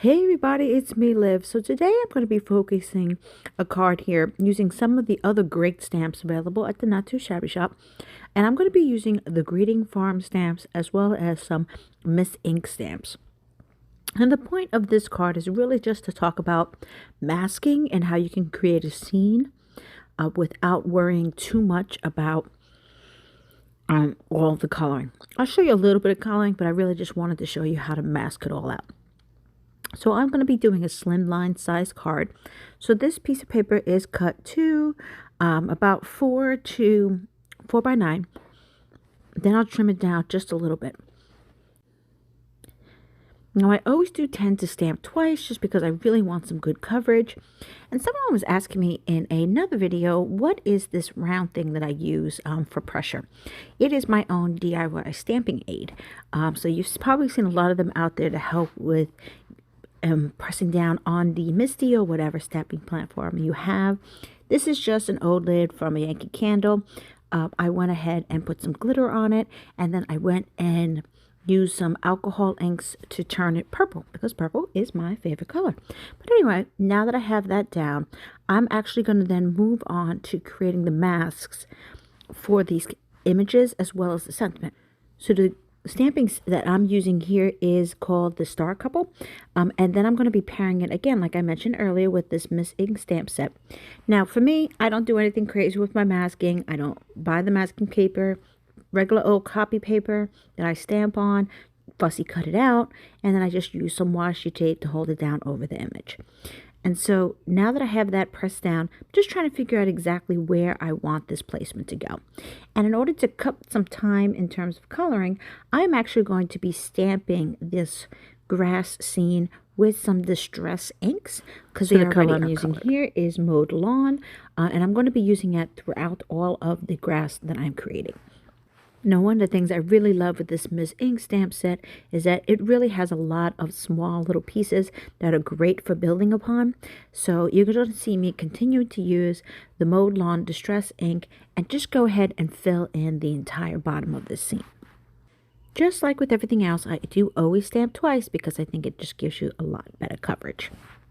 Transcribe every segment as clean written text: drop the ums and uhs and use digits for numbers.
Hey everybody, it's me, Liv. So today I'm going to be focusing a card here using some of the other great stamps available at the Not2Shabby shop. And I'm going to be using the Greeting Farm stamps as well as some Miss Ink stamps. And the point of this card is really just to talk about masking and how you can create a scene without worrying too much about all the coloring. I'll show you a little bit of coloring, but I really just wanted to show you how to mask it all out. So I'm going to be doing a slimline size card. So this piece of paper is cut to about 4 by 9. Then I'll trim it down just a little bit. Now I always do tend to stamp twice just because I really want some good coverage. And someone was asking me in another video, what is this round thing that I use for pressure? It is my own DIY stamping aid. So you've probably seen a lot of them out there to help with pressing down on the Misty or whatever stamping platform you have. This is just an old lid from a Yankee Candle. I went ahead and put some glitter on it, and then I went and used some alcohol inks to turn it purple because purple is my favorite color. But anyway, now that I have that down, I'm actually going to then move on to creating the masks for these images as well as the sentiment. So the stamping that I'm using here is called the Star Couple, and then I'm going to be pairing it again, like I mentioned earlier, with this Miss Ink stamp set. Now for me, I don't do anything crazy with my masking. I don't buy the masking paper, regular old copy paper that I stamp on, fussy cut it out, and then I just use some washi tape to hold it down over the image. And so now that I have that pressed down, I'm just trying to figure out exactly where I want this placement to go. And in order to cut some time in terms of coloring, I'm actually going to be stamping this grass scene with some distress inks because the color I'm using here is Mowed Lawn, and I'm going to be using it throughout all of the grass that I'm creating. Now, one of the things I really love with this Miss Ink stamp set is that it really has a lot of small little pieces that are great for building upon. So you're going to see me continue to use the Mowed Lawn Distress ink and just go ahead and fill in the entire bottom of this scene. Just like with everything else, I do always stamp twice because I think it just gives you a lot better coverage.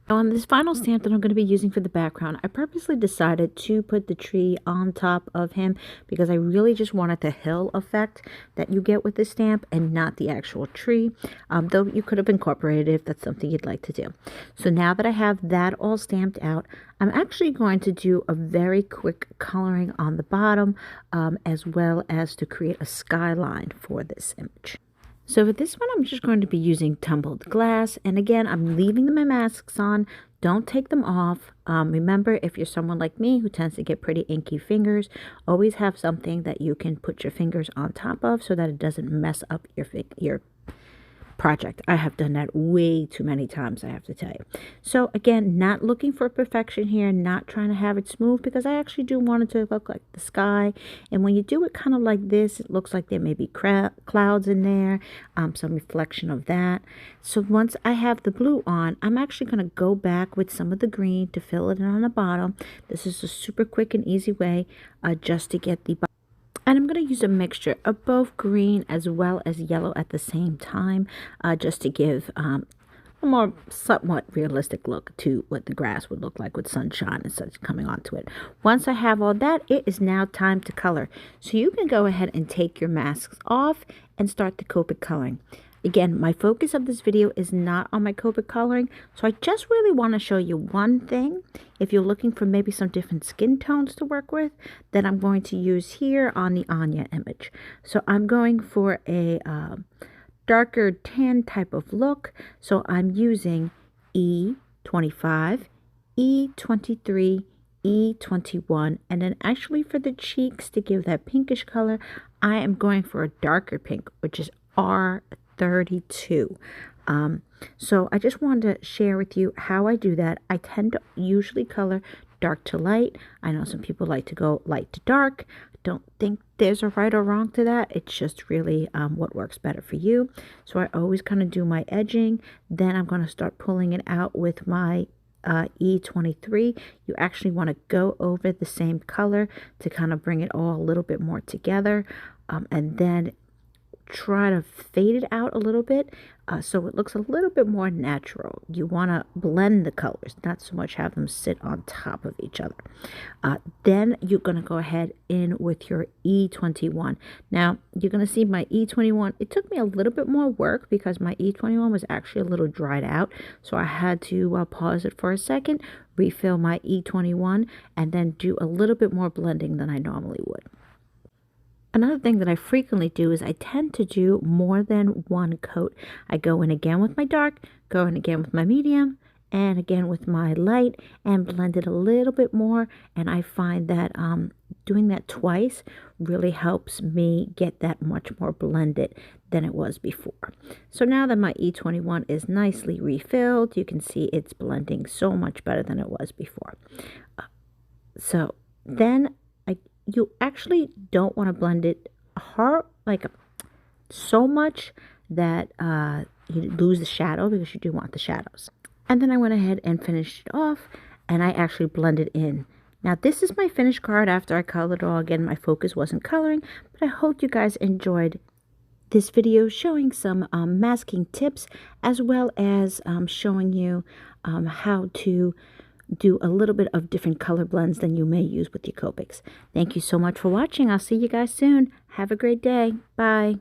Now on this final stamp that I'm going to be using for the background, I purposely decided to put the tree on top of him because I really just wanted the hill effect that you get with this stamp and not the actual tree, though you could have incorporated it if that's something you'd like to do. So now that I have that all stamped out, I'm actually going to do a very quick coloring on the bottom as well as to create a skyline for this image. So for this one, I'm just going to be using tumbled glass. And again, I'm leaving my masks on. Don't take them off. Remember, if you're someone like me who tends to get pretty inky fingers, always have something that you can put your fingers on top of so that it doesn't mess up your project. I have done that way too many times, I have to tell you. So again, not looking for perfection here, not trying to have it smooth because I actually do want it to look like the sky. And when you do it kind of like this, it looks like there may be clouds in there, some reflection of that. So once I have the blue on, I'm actually going to go back with some of the green to fill it in on the bottom. This is a super quick and easy way just to get the bottom. And I'm going to use a mixture of both green as well as yellow at the same time, just to give a more somewhat realistic look to what the grass would look like with sunshine and such coming onto it. Once I have all that, it is now time to color. So you can go ahead and take your masks off and start the Copic coloring. Again, my focus of this video is not on my Copic coloring, so I just really want to show you one thing. If you're looking for maybe some different skin tones to work with, that I'm going to use here on the Anya image. So I'm going for a darker tan type of look, so I'm using E25, E23, E21, and then actually for the cheeks to give that pinkish color, I am going for a darker pink, which is R32. So I just wanted to share with you how I do that. I tend to usually color dark to light. I know some people like to go light to dark. Don't think there's a right or wrong to that. It's just really what works better for you. So I always kind of do my edging. Then I'm going to start pulling it out with my E23. You actually want to go over the same color to kind of bring it all a little bit more together. And then try to fade it out a little bit so it looks a little bit more natural. You want to blend the colors, not so much have them sit on top of each other. Then you're going to go ahead in with your E21. Now, you're going to see my E21. It took me a little bit more work because my E21 was actually a little dried out. So I had to pause it for a second, refill my E21, and then do a little bit more blending than I normally would. Another thing that I frequently do is I tend to do more than one coat. I go in again with my dark, go in again with my medium, and again with my light, and blend it a little bit more. And I find that doing that twice really helps me get that much more blended than it was before. So now that my E21 is nicely refilled, you can see it's blending so much better than it was before. So then you actually don't want to blend it hard, like so much that you lose the shadow, because you do want the shadows. And then I went ahead and finished it off, and I actually blended in. Now this is my finished card after I colored it all. Again, my focus wasn't coloring, but I hope you guys enjoyed this video showing some masking tips, as well as showing you how to do a little bit of different color blends than you may use with your Copics. Thank you so much for watching. I'll see you guys soon. Have a great day. Bye.